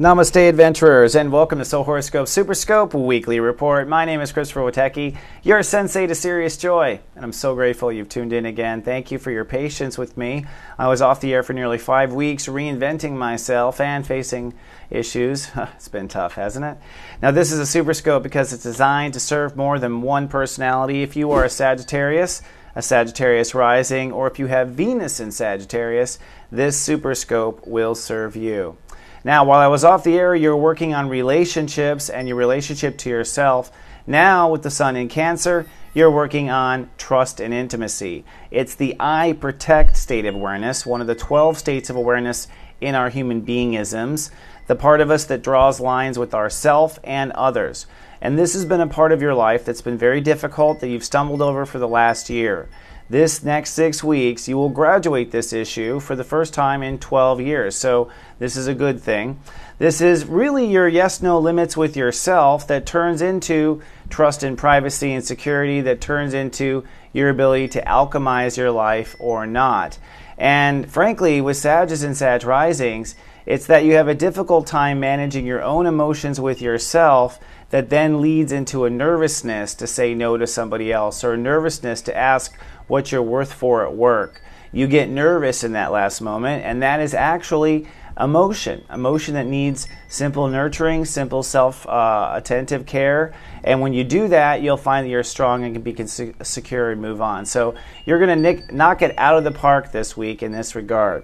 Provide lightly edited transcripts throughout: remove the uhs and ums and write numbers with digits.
Namaste, adventurers, and welcome to Soul Horoscope SuperScope Weekly Report. My name is Witecki, your Sensei to Sirius Joy, and I'm so grateful you've tuned in again. Thank you for your patience with me. I was off the air for nearly 5 weeks, reinventing myself and facing issues. It's been tough, hasn't it? Now, this is a SuperScope because it's designed to serve more than one personality. If you are a Sagittarius Rising, or if you have Venus in Sagittarius, this SuperScope will serve you. Now, while I was off the air, you're working on relationships and your relationship to yourself. Now, with the Sun in Cancer, you're working on trust and intimacy. It's the I protect state of awareness, one of the 12 states of awareness in our human beingisms, the part of us that draws lines with ourself and others. And this has been a part of your life that's been very difficult, that you've stumbled over for the last year. This next 6 weeks, you will graduate this issue for the first time in 12 years. So this is a good thing. This is really your yes-no limits with yourself that turns into trust and privacy and security, that turns into your ability to alchemize your life or not. And frankly, with Sages and Sag Risings, it's that you have a difficult time managing your own emotions with yourself that then leads into a nervousness to say no to somebody else, or a nervousness to ask what you're worth for at work. You get nervous in that last moment, and that is actually emotion that needs simple nurturing, simple self-attentive care. And when you do that, you'll find that you're strong and can be secure and move on. So you're going to knock it out of the park this week in this regard.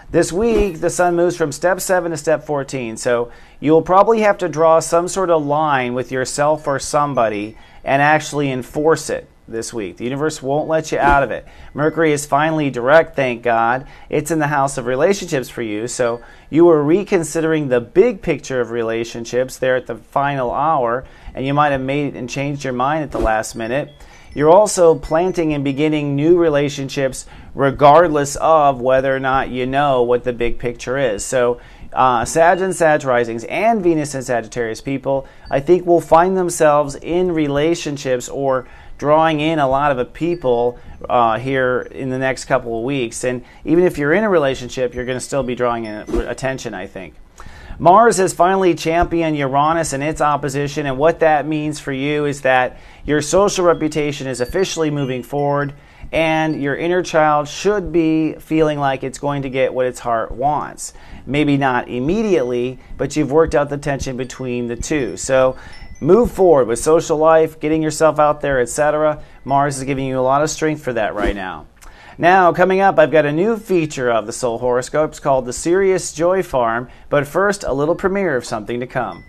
This week, the Sun moves from Step 7 to Step 14, so you'll probably have to draw some sort of line with yourself or somebody and actually enforce it this week. The universe won't let you out of it. Mercury is finally direct, thank God. It's in the house of relationships for you, so you are reconsidering the big picture of relationships there at the final hour, and you might have made and changed your mind at the last minute. You're also planting and beginning new relationships regardless of whether or not you know what the big picture is. So Sag and Sag Risings and Venus and Sagittarius people, I think, will find themselves in relationships or drawing in a lot of people here in the next couple of weeks. And even if you're in a relationship, you're going to still be drawing in attention, I think. Mars has finally championed Uranus in its opposition, and what that means for you is that your social reputation is officially moving forward, and your inner child should be feeling like it's going to get what its heart wants. Maybe not immediately, but you've worked out the tension between the two. So move forward with social life, getting yourself out there, etc. Mars is giving you a lot of strength for that right now. Now, coming up, I've got a new feature of the Soul Horoscopes called the Sirius Joy Farm, but first, a little premiere of something to come.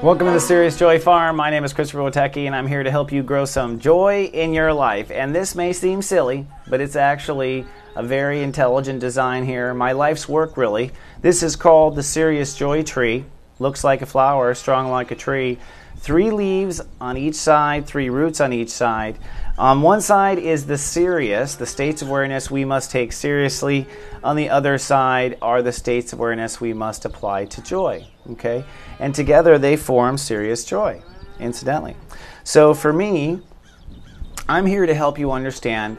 Welcome to the Sirius Joy Farm. My name is Witecki, and I'm here to help you grow some joy in your life. And this may seem silly, but it's actually a very intelligent design here. My life's work, really. This is called the Sirius Joy Tree. Looks like a flower, strong like a tree. 3 leaves on each side, 3 roots on each side. On one side is the Sirius, the states of awareness we must take seriously. On the other side are the states of awareness we must apply to joy. Okay? And together they form Sirius Joy, incidentally. So for me, I'm here to help you understand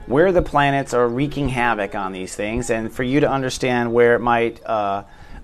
where the planets are wreaking havoc on these things, and for you to understand where it might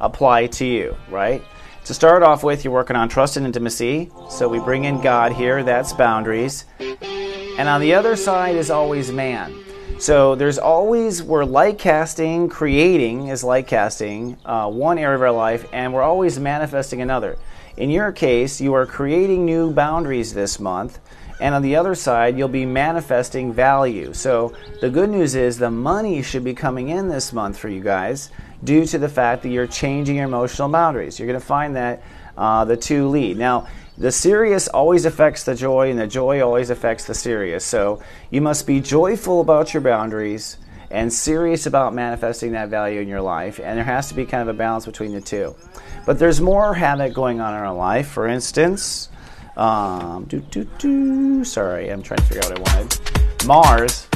apply to you, right? To start off with, you're working on trust and intimacy. So we bring in God here, that's boundaries. And on the other side is always man. So there's always, we're light casting, creating is light casting, one area of our life, and we're always manifesting another. In your case, you are creating new boundaries this month, and on the other side, you'll be manifesting value. So the good news is the money should be coming in this month for you guys due to the fact that you're changing your emotional boundaries. You're going to find that the two lead. Now, the Sirius always affects the joy, and the joy always affects the Sirius. So you must be joyful about your boundaries and serious about manifesting that value in your life, and there has to be kind of a balance between the two. But there's more havoc going on in our life. For instance, sorry, I'm trying to figure out what I wanted. Mars.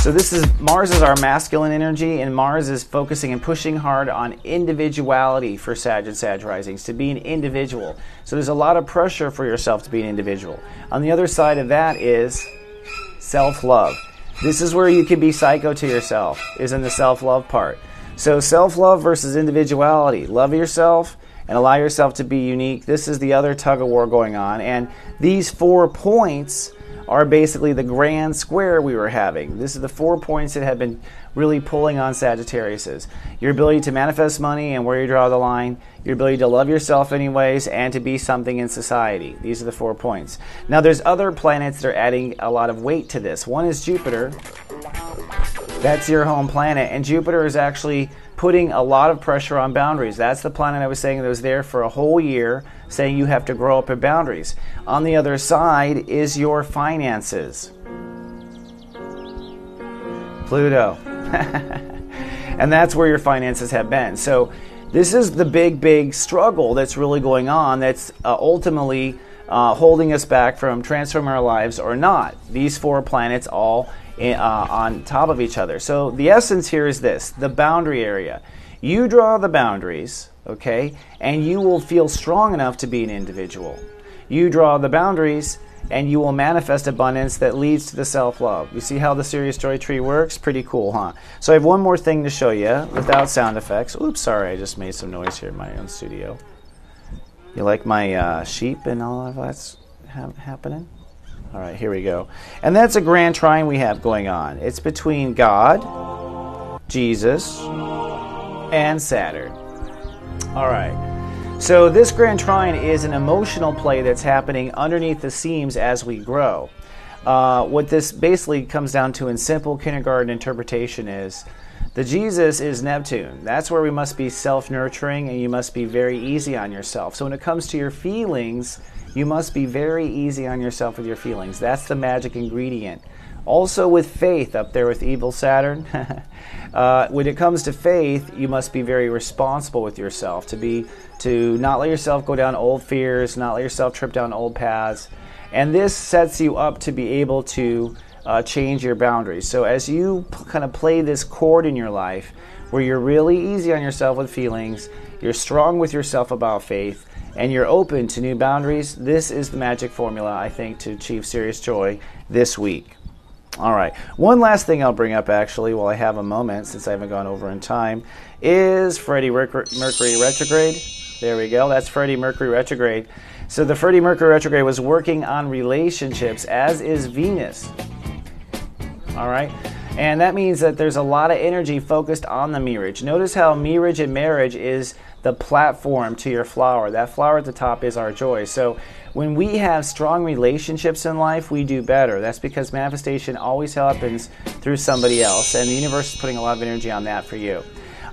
So Mars is our masculine energy, and Mars is focusing and pushing hard on individuality for Sag and Sag risings, to be an individual. So there's a lot of pressure for yourself to be an individual. On the other side of that is self-love. This is where you can be psycho to yourself, is in the self-love part. So self-love versus individuality. Love yourself and allow yourself to be unique. This is the other tug-of-war going on. And these 4 points are basically the grand square we were having. This is the 4 points that have been really pulling on Sagittariuses. Your ability to manifest money and where you draw the line, your ability to love yourself anyways, and to be something in society. These are the 4 points. Now there's other planets that are adding a lot of weight to this. One is Jupiter. That's your home planet, and Jupiter is actually putting a lot of pressure on boundaries. That's the planet I was saying that was there for a whole year, saying you have to grow up your boundaries. On the other side is your finances. Pluto. And that's where your finances have been. So this is the big struggle that's really going on, that's ultimately holding us back from transforming our lives or not. These 4 planets all on top of each other. So the essence here is this, the boundary area. You draw the boundaries, okay, and you will feel strong enough to be an individual. You draw the boundaries and you will manifest abundance that leads to the self-love. You see how the Sirius Joy Tree works? Pretty cool, huh? So I have one more thing to show you without sound effects. Oops, sorry, I just made some noise here in my own studio. You like my sheep and all of that's happening? All right, here we go. And that's a grand trine we have going on. It's between God, Jesus, and Saturn. All right. So this grand trine is an emotional play that's happening underneath the seams as we grow. What this basically comes down to in simple kindergarten interpretation is the Jesus is Neptune. That's where we must be self-nurturing, and you must be very easy on yourself. So when it comes to your feelings, you must be very easy on yourself with your feelings. That's the magic ingredient. Also with faith, up there with evil Saturn, when it comes to faith, you must be very responsible with yourself, to not let yourself go down old fears, not let yourself trip down old paths. And this sets you up to be able to change your boundaries. So as you kind of play this chord in your life, where you're really easy on yourself with feelings, you're strong with yourself about faith, and you're open to new boundaries, this is the magic formula, I think, to achieve serious joy this week. All right. One last thing I'll bring up, actually, while I have a moment, since I haven't gone over in time, is Freddie Mercury retrograde. There we go. That's Freddie Mercury retrograde. So the Freddie Mercury retrograde was working on relationships, as is Venus. All right. And that means that there's a lot of energy focused on the mirage. Notice how mirage and marriage is the platform to your flower. That flower at the top is our joy. So when we have strong relationships in life, we do better. That's because manifestation always happens through somebody else, and the universe is putting a lot of energy on that for you.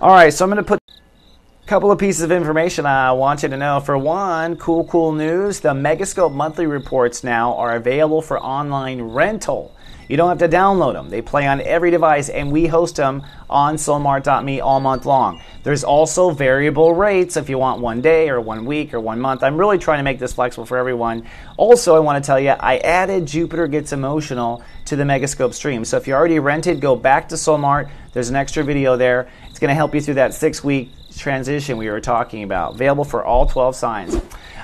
All right, so I'm going to put a couple of pieces of information I want you to know. For one, cool news, the Megascope monthly reports now are available for online rental. You don't have to download them. They play on every device, and we host them on soulmart.me all month long. There's also variable rates if you want 1 day or 1 week or 1 month. I'm really trying to make this flexible for everyone. Also, I want to tell you, I added Jupiter Gets Emotional to the Megascope stream. So if you already rented, go back to Soulmart. There's an extra video there. It's going to help you through that 6-week transition we were talking about. Available for all 12 signs.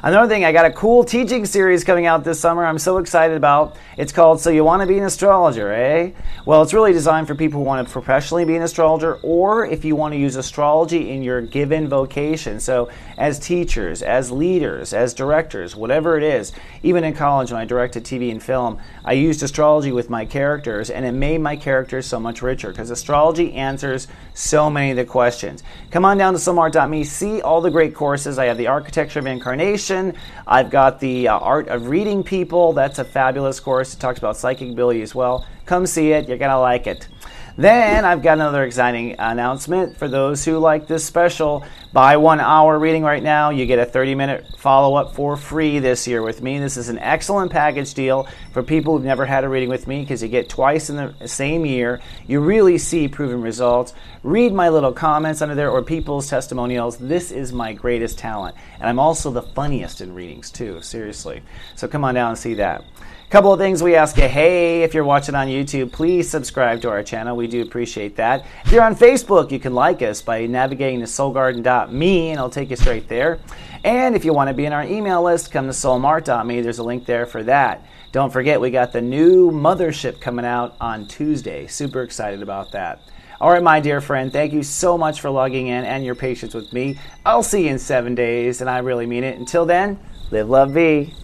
Another thing, I got a cool teaching series coming out this summer I'm so excited about. It's called So You Want to Be an Astrologer, eh? Well, it's really designed for people who want to professionally be an astrologer, or if you want to use astrology in your given vocation. So as teachers, as leaders, as directors, whatever it is. Even in college when I directed TV and film, I used astrology with my characters, and it made my characters so much richer because astrology answers so many of the questions. Come on down to soulmart.me, see all the great courses. I have the Architecture of Incarnation. I've got the Art of Reading People. That's a fabulous course. It talks about psychic ability as well. Come see it. You're going to like it. Then I've got another exciting announcement for those who like this special. Buy 1 hour reading right now. You get a 30-minute follow-up for free this year with me. This is an excellent package deal for people who've never had a reading with me because you get twice in the same year. You really see proven results. Read my little comments under there or people's testimonials. This is my greatest talent. And I'm also the funniest in readings too, seriously. So come on down and see that. Couple of things we ask you. Hey, if you're watching on YouTube, please subscribe to our channel. We do appreciate that. If you're on Facebook, you can like us by navigating to soulgarden.me, and I'll take you straight there. And if you want to be in our email list, come to soulmart.me. There's a link there for that. Don't forget, we got the new mothership coming out on Tuesday. Super excited about that. All right, my dear friend, thank you so much for logging in and your patience with me. I'll see you in 7 days, and I really mean it. Until then, live, love, be.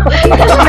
Ha ha ha!